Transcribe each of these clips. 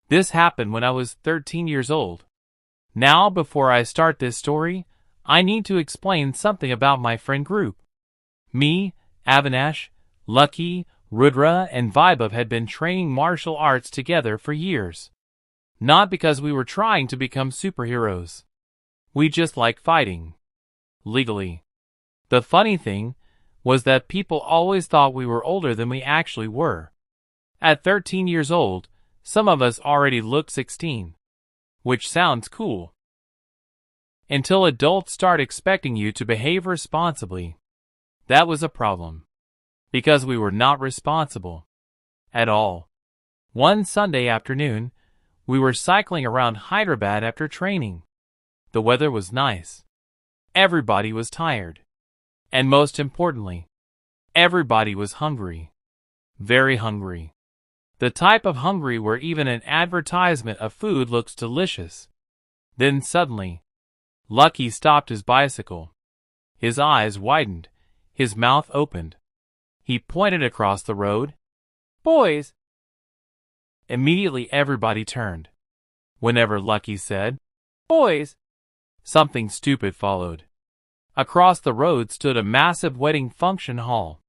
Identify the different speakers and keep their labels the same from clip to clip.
Speaker 1: This happened when I was 13 years old. Now, before I start this story, I need to explain something about my friend group. Me, Avinash, Lucky, Rudra, and Vaibhav had been training martial arts together for years. Not because we were trying to become superheroes. We just like fighting. Legally. The funny thing was that people always thought we were older than we actually were. At 13 years old, some of us already looked 16. Which sounds cool. Until adults start expecting you to behave responsibly. That was a problem. Because we were not responsible. At all. One Sunday afternoon, we were cycling around Hyderabad after training. The weather was nice. Everybody was tired. And most importantly, everybody was hungry. Very hungry. The type of hungry where even an advertisement of food looks delicious. Then suddenly, Lucky stopped his bicycle. His eyes widened. His mouth opened. He pointed across the road. "Boys!" Immediately everybody turned. Whenever Lucky said, "Boys!" something stupid followed. Across the road stood a massive wedding function hall.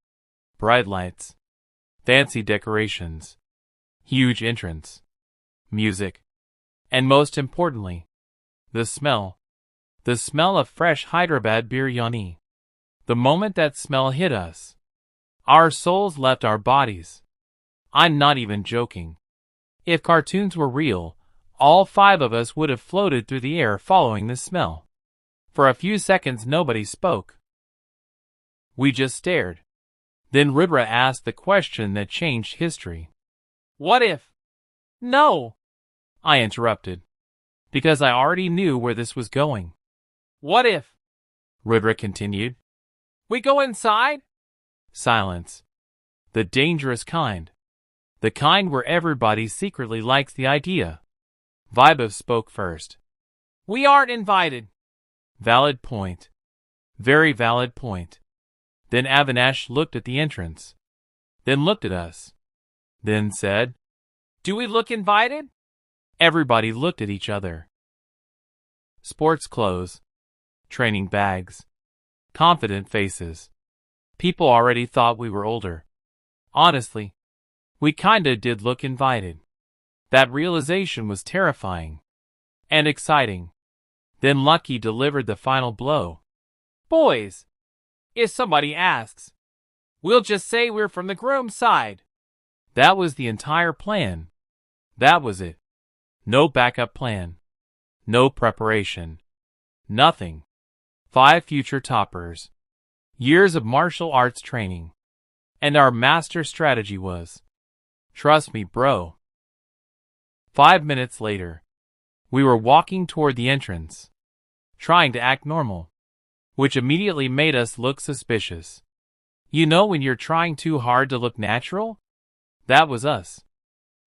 Speaker 1: Bright lights. Fancy decorations. Huge entrance. Music. And most importantly, the smell. The smell of fresh Hyderabad biryani. The moment that smell hit us, our souls left our bodies. I'm not even joking. If cartoons were real, all 5 of us would have floated through the air following the smell. For a few seconds nobody spoke. We just stared. Then Rudra asked the question that changed history. "What if?" "No," I interrupted, because I already knew where this was going. "What if," Rudra continued, "we go inside?" Silence. The dangerous kind. The kind where everybody secretly likes the idea. Vaibhav spoke first. "We aren't invited." Valid point. Very valid point. Then Avinash looked at the entrance. Then looked at us. Then said, "Do we look invited?" Everybody looked at each other. Sports clothes. Training bags. Confident faces. People already thought we were older. Honestly, we kinda did look invited. That realization was terrifying. And exciting. Then Lucky delivered the final blow. "Boys, if somebody asks, we'll just say we're from the groom's side." That was the entire plan. That was it. No backup plan. No preparation. Nothing. 5 future toppers. Years of martial arts training. And our master strategy was, trust me, bro. 5 minutes later, we were walking toward the entrance, trying to act normal, which immediately made us look suspicious. You know when you're trying too hard to look natural? That was us.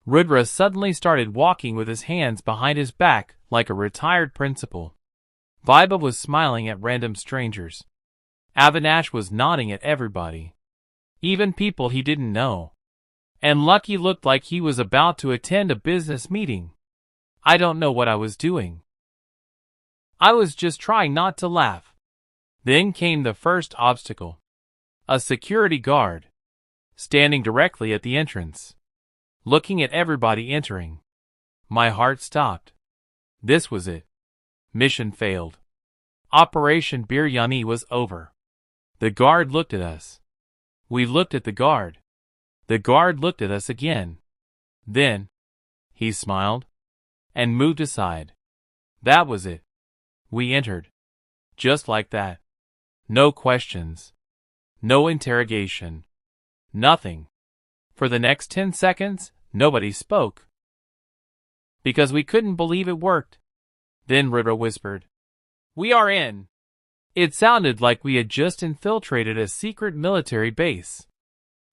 Speaker 1: Rudra suddenly started walking with his hands behind his back like a retired principal. Vaibhav was smiling at random strangers. Avinash was nodding at everybody, even people he didn't know. And Lucky looked like he was about to attend a business meeting. I don't know what I was doing. I was just trying not to laugh. Then came the first obstacle. A security guard, standing directly at the entrance, looking at everybody entering. My heart stopped. This was it. Mission failed. Operation Biryani was over. The guard looked at us. We looked at the guard. The guard looked at us again. Then, he smiled and moved aside. That was it. We entered. Just like that. No questions. No interrogation. Nothing. For the next 10 seconds, nobody spoke. Because we couldn't believe it worked. Then Rudra whispered, "We are in." It sounded like we had just infiltrated a secret military base.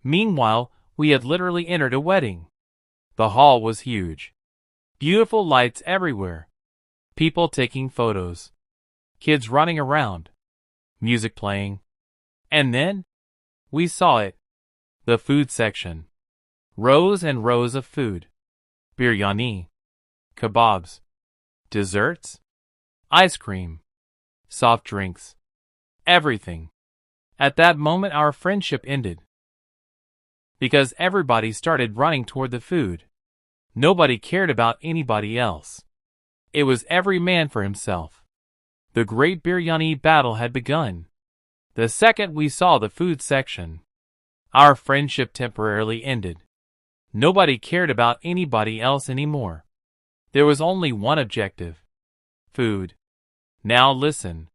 Speaker 1: Meanwhile, we had literally entered a wedding. The hall was huge. Beautiful lights everywhere. People taking photos. Kids running around. Music playing. And then, we saw it. The food section. Rows and rows of food. Biryani. kebabs, desserts, ice cream, soft drinks, everything. At that moment our friendship ended. Because everybody started running toward the food. Nobody cared about anybody else. It was every man for himself. The great biryani battle had begun. The second we saw the food section, our friendship temporarily ended. Nobody cared about anybody else anymore. There was only one objective: food. Now listen.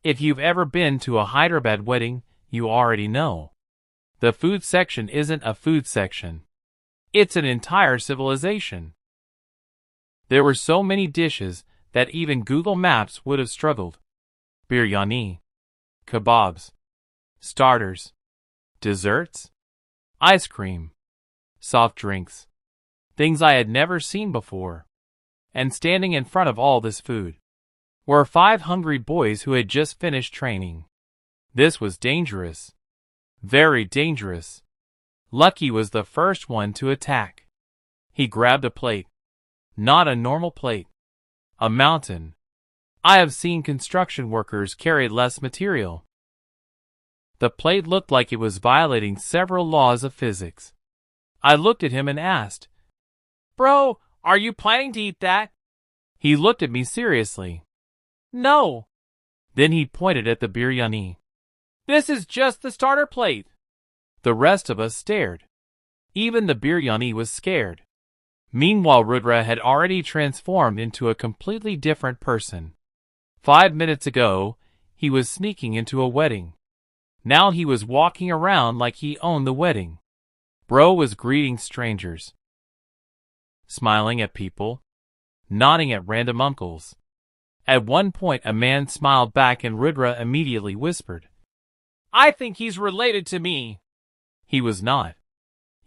Speaker 1: If you've ever been to a Hyderabad wedding, you already know. The food section isn't a food section. It's an entire civilization. There were so many dishes that even Google Maps would have struggled. Biryani, kebabs, starters, desserts, ice cream, soft drinks, things I had never seen before. And standing in front of all this food were 5 hungry boys who had just finished training. This was dangerous. Very dangerous. Lucky was the first one to attack. He grabbed a plate. Not a normal plate. A mountain. I have seen construction workers carry less material. The plate looked like it was violating several laws of physics. I looked at him and asked, "Bro, are you planning to eat that?" He looked at me seriously. "No." Then he pointed at the biryani. "This is just the starter plate." The rest of us stared. Even the biryani was scared. Meanwhile, Rudra had already transformed into a completely different person. 5 minutes ago, he was sneaking into a wedding. Now he was walking around like he owned the wedding. Bro was greeting strangers, smiling at people, nodding at random uncles. At one point a man smiled back and Rudra immediately whispered, "I think he's related to me." He was not.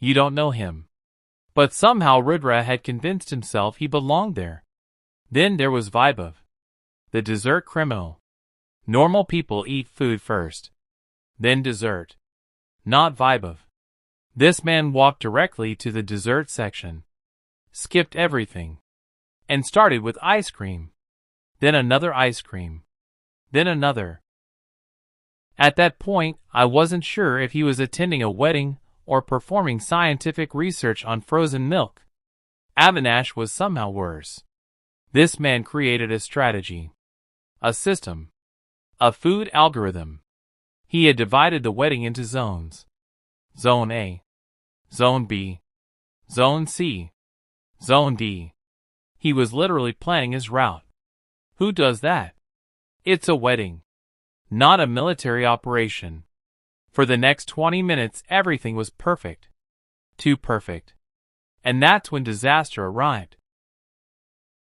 Speaker 1: You don't know him. But somehow Rudra had convinced himself he belonged there. Then there was Vaibhav, the dessert criminal. Normal people eat food first, then dessert. Not Vaibhav. This man walked directly to the dessert section, skipped everything, and started with ice cream. Then another ice cream. Then another. At that point, I wasn't sure if he was attending a wedding or performing scientific research on frozen milk. Avinash was somehow worse. This man created a strategy, a system, a food algorithm. He had divided the wedding into zones. Zone A, Zone B, Zone C, Zone D. He was literally planning his route. Who does that? It's a wedding, not a military operation. For the next 20 minutes everything was perfect. Too perfect. And that's when disaster arrived.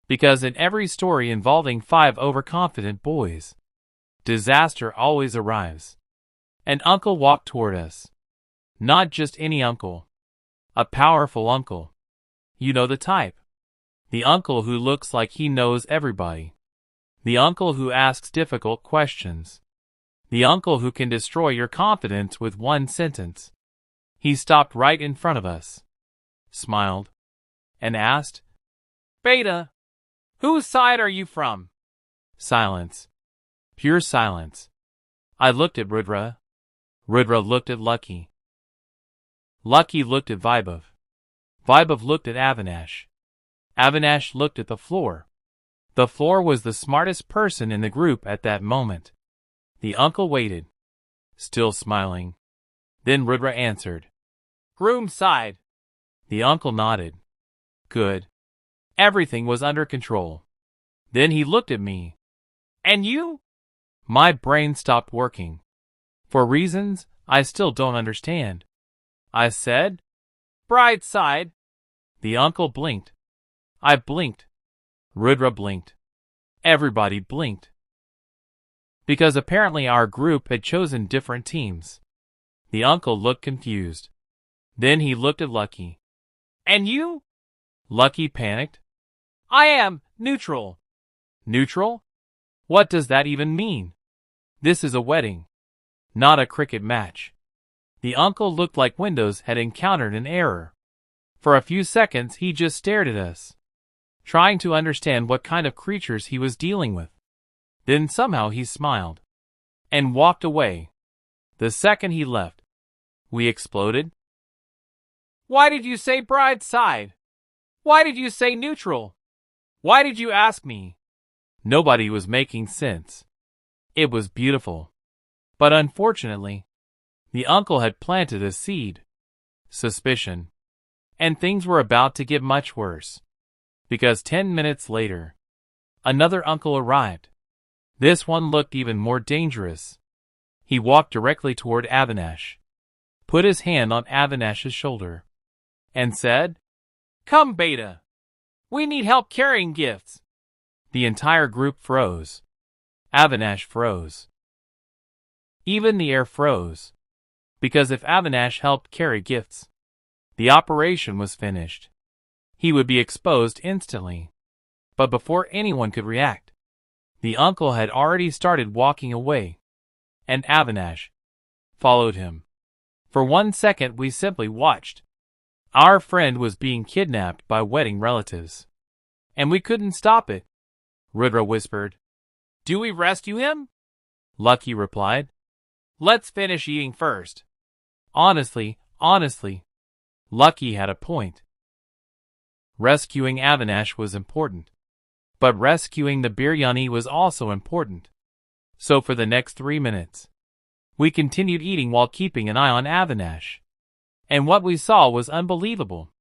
Speaker 1: Because in every story involving 5 overconfident boys, disaster always arrives. An uncle walked toward us. Not just any uncle. A powerful uncle. You know the type. The uncle who looks like he knows everybody. The uncle who asks difficult questions. The uncle who can destroy your confidence with one sentence. He stopped right in front of us, smiled, and asked, "Beta, whose side are you from?" Silence. Pure silence. I looked at Rudra. Rudra looked at Lucky. Lucky looked at Vaibhav. Vaibhav looked at Avinash. Avinash looked at the floor. The floor was the smartest person in the group at that moment. The uncle waited, still smiling. Then Rudra answered, "Groom's side." The uncle nodded. Good. Everything was under control. Then he looked at me. "And you?" My brain stopped working. For reasons I still don't understand. I said, "Bride's side." The uncle blinked. I blinked. Rudra blinked. Everybody blinked. Because apparently our group had chosen different teams. The uncle looked confused. Then he looked at Lucky. "And you?" Lucky panicked. "I am neutral." Neutral? What does that even mean? This is a wedding, not a cricket match. The uncle looked like Windows had encountered an error. For a few seconds he just stared at us. trying to understand what kind of creatures he was dealing with. Then somehow he smiled and walked away. The second he left, we exploded. Why did you say bride's side? Why did you say neutral? Why did you ask me? Nobody was making sense. It was beautiful. But unfortunately, the uncle had planted a seed. Suspicion. And things were about to get much worse. Because 10 minutes later, another uncle arrived. This one looked even more dangerous. He walked directly toward Avinash, put his hand on Avinash's shoulder, and said, "Come, Beta. We need help carrying gifts." The entire group froze. Avinash froze. Even the air froze. Because if Avinash helped carry gifts, the operation was finished. He would be exposed instantly. But before anyone could react, the uncle had already started walking away, and Avinash followed him. For 1 second we simply watched. Our friend was being kidnapped by wedding relatives, and we couldn't stop it. Rudra whispered. "Do we rescue him?" Lucky replied. "Let's finish eating first." Honestly, Lucky had a point. Rescuing Avinash was important, but rescuing the biryani was also important. So for the next 3 minutes, we continued eating while keeping an eye on Avinash. And what we saw was unbelievable.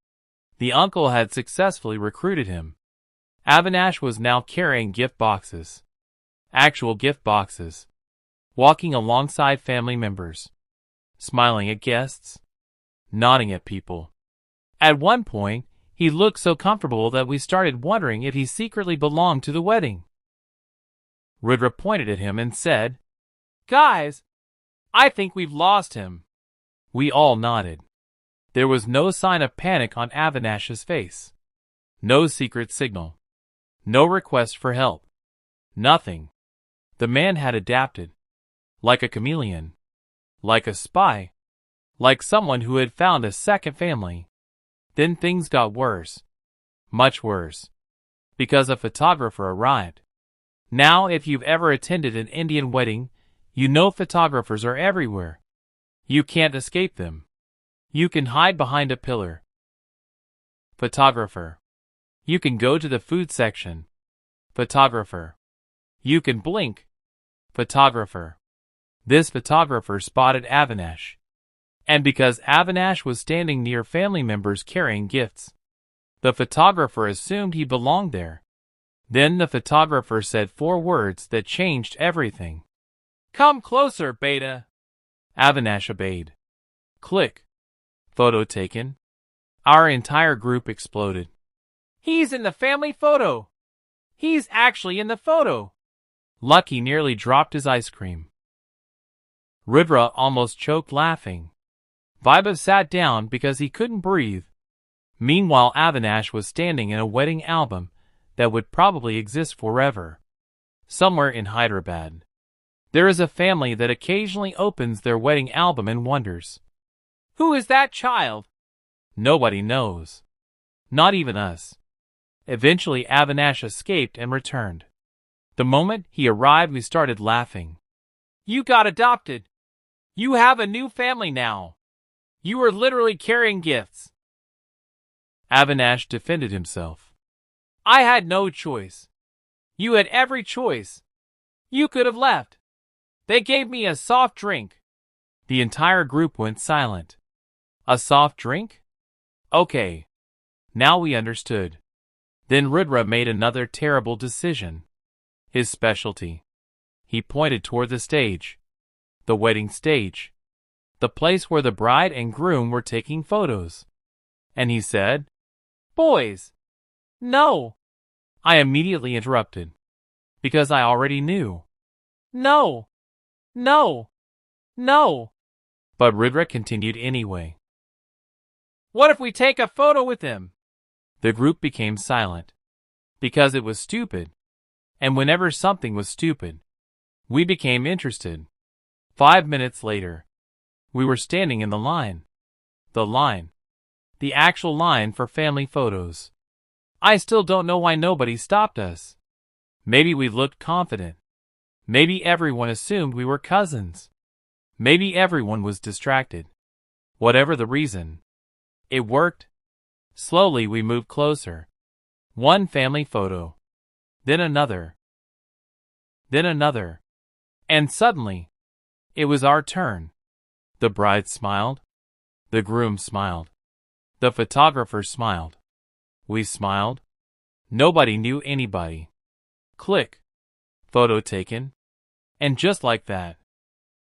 Speaker 1: The uncle had successfully recruited him. Avinash was now carrying gift boxes. Actual gift boxes. Walking alongside family members. Smiling at guests. Nodding at people. At one point, he looked so comfortable that we started wondering if he secretly belonged to the wedding. Rudra pointed at him and said, "Guys, I think we've lost him." We all nodded. There was no sign of panic on Avinash's face. No secret signal. No request for help. Nothing. The man had adapted. Like a chameleon. Like a spy. Like someone who had found a second family. Then things got worse. Much worse. Because a photographer arrived. Now, if you've ever attended an Indian wedding, you know photographers are everywhere. You can't escape them. You can hide behind a pillar. Photographer. You can go to the food section. Photographer. You can blink. Photographer. This photographer spotted Avinash. And because Avinash was standing near family members carrying gifts, the photographer assumed he belonged there. Then the photographer said 4 words that changed everything. "Come closer, Beta." Avinash obeyed. Click. Photo taken. Our entire group exploded. "He's in the family photo. He's actually in the photo." Lucky nearly dropped his ice cream. Rudra almost choked laughing. Vaibhav sat down because he couldn't breathe. Meanwhile, Avinash was standing in a wedding album that would probably exist forever. Somewhere in Hyderabad, there is a family that occasionally opens their wedding album and wonders, "Who is that child?" Nobody knows. Not even us. Eventually, Avinash escaped and returned. The moment he arrived, we started laughing. "You got adopted. You have a new family now. You were literally carrying gifts." Avinash defended himself. "I had no choice. You had every choice. You could have left. They gave me a soft drink." The entire group went silent. A soft drink? Okay. Now we understood. Then Rudra made another terrible decision. His specialty. He pointed toward the stage. The wedding stage. The place where the bride and groom were taking photos. And he said, "Boys, no." I immediately interrupted. Because I already knew. "No. No. No." But Rudra continued anyway. "What if we take a photo with him?" The group became silent. Because it was stupid. And whenever something was stupid, we became interested. 5 minutes later, we were standing in the line. The line. The actual line for family photos. I still don't know why nobody stopped us. Maybe we looked confident. Maybe everyone assumed we were cousins. Maybe everyone was distracted. Whatever the reason, it worked. Slowly we moved closer. One family photo. Then another. Then another. And suddenly, it was our turn. The bride smiled. The groom smiled. The photographer smiled. We smiled. Nobody knew anybody. Click. Photo taken. And just like that,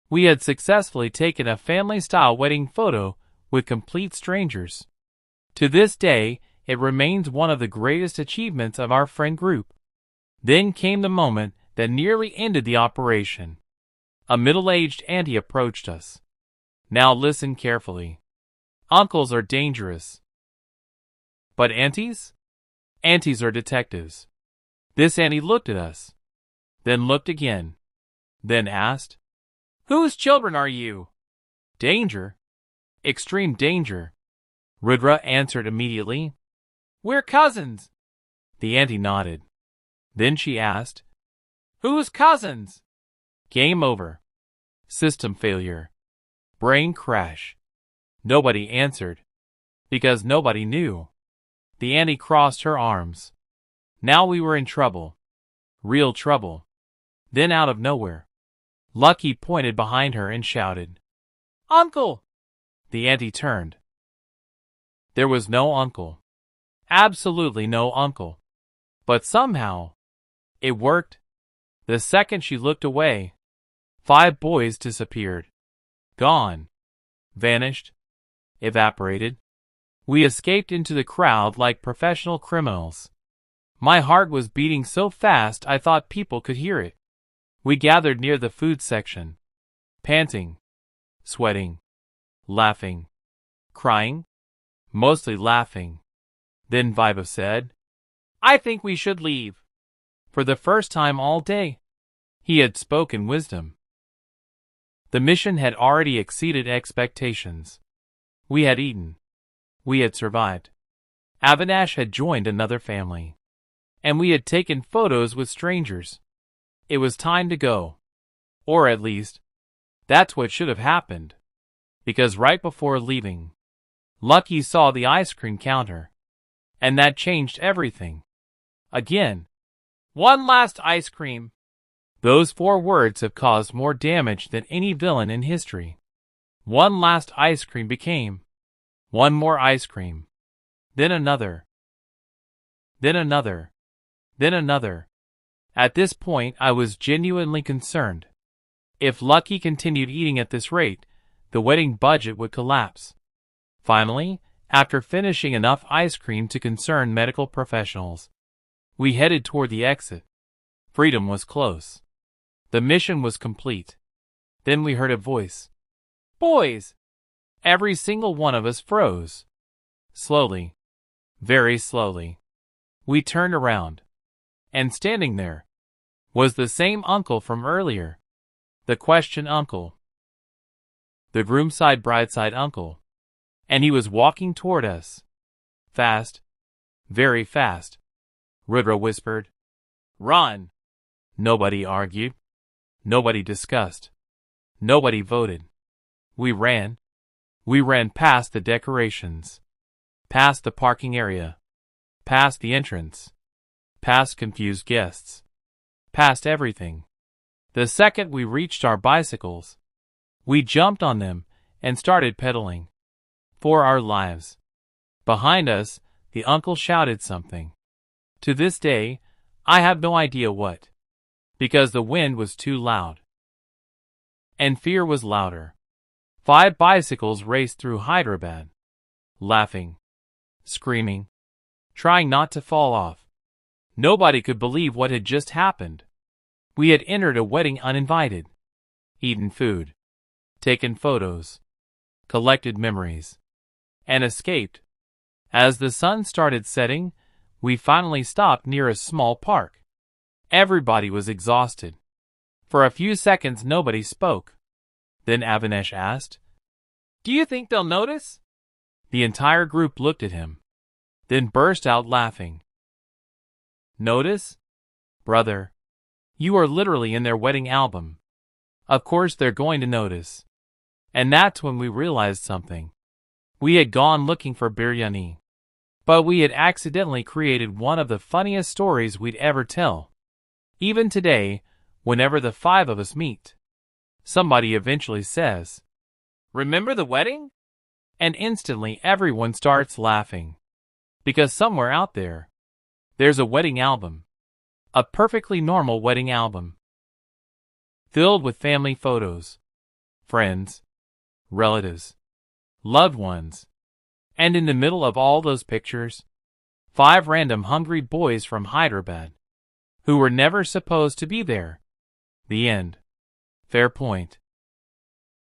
Speaker 1: we had successfully taken a family-style wedding photo with complete strangers. To this day, it remains one of the greatest achievements of our friend group. Then came the moment that nearly ended the operation. A middle-aged auntie approached us. Now listen carefully. Uncles are dangerous. But aunties? Aunties are detectives. This auntie looked at us, then looked again, then asked, "Whose children are you?" "Danger. Extreme danger," Rudra answered immediately. "We're cousins." The auntie nodded. Then she asked, "Whose cousins?" Game over. System failure. Brain crash. Nobody answered, because nobody knew. The auntie crossed her arms. Now we were in trouble. Real trouble. Then out of nowhere, Lucky pointed behind her and shouted, "Uncle!" The auntie turned. There was no uncle. Absolutely no uncle. But somehow, it worked. The second she looked away, 5 boys disappeared. Gone. Vanished. Evaporated. We escaped into the crowd like professional criminals. My heart was beating so fast I thought people could hear it. We gathered near the food section, panting, sweating, laughing, crying, mostly laughing. Then Viva said, "I think we should leave." For the first time all day, he had spoken wisdom. The mission had already exceeded expectations. We had eaten. We had survived. Avinash had joined another family. And we had taken photos with strangers. It was time to go. Or at least, that's what should have happened. Because right before leaving, Lucky saw the ice cream counter. And that changed everything. Again. One last ice cream. Those 4 words have caused more damage than any villain in history. One last ice cream became one more ice cream. Then another. Then another. Then another. At this point I was genuinely concerned. If Lucky continued eating at this rate, the wedding budget would collapse. Finally, after finishing enough ice cream to concern medical professionals, we headed toward the exit. Freedom was close. The mission was complete. Then we heard a voice. "Boys!" Every single one of us froze. Slowly, very slowly, we turned around. And standing there was the same uncle from earlier. The question uncle. The groomside brideside uncle. And he was walking toward us. Fast. Very fast. Rudra whispered, "Run!" Nobody argued. Nobody discussed. Nobody voted. We ran. We ran past the decorations. Past the parking area. Past the entrance. Past confused guests. Past everything. The second we reached our bicycles, we jumped on them and started pedaling. For our lives. Behind us, the uncle shouted something. To this day, I have no idea what. Because the wind was too loud. And fear was louder. 5 bicycles raced through Hyderabad. Laughing. Screaming. Trying not to fall off. Nobody could believe what had just happened. We had entered a wedding uninvited. Eaten food. Taken photos. Collected memories. And escaped. As the sun started setting, we finally stopped near a small park. Everybody was exhausted. For a few seconds nobody spoke. Then Avinash asked, "Do you think they'll notice?" The entire group looked at him. Then burst out laughing. Notice? Brother, you are literally in their wedding album. Of course they're going to notice. And that's when we realized something. We had gone looking for biryani, but we had accidentally created one of the funniest stories we'd ever tell. Even today, whenever the five of us meet, somebody eventually says, "Remember the wedding?" And instantly everyone starts laughing. Because somewhere out there, there's a wedding album. A perfectly normal wedding album. Filled with family photos, friends, relatives, loved ones. And in the middle of all those pictures, 5 random hungry boys from Hyderabad, who were never supposed to be there. The end. Fair point.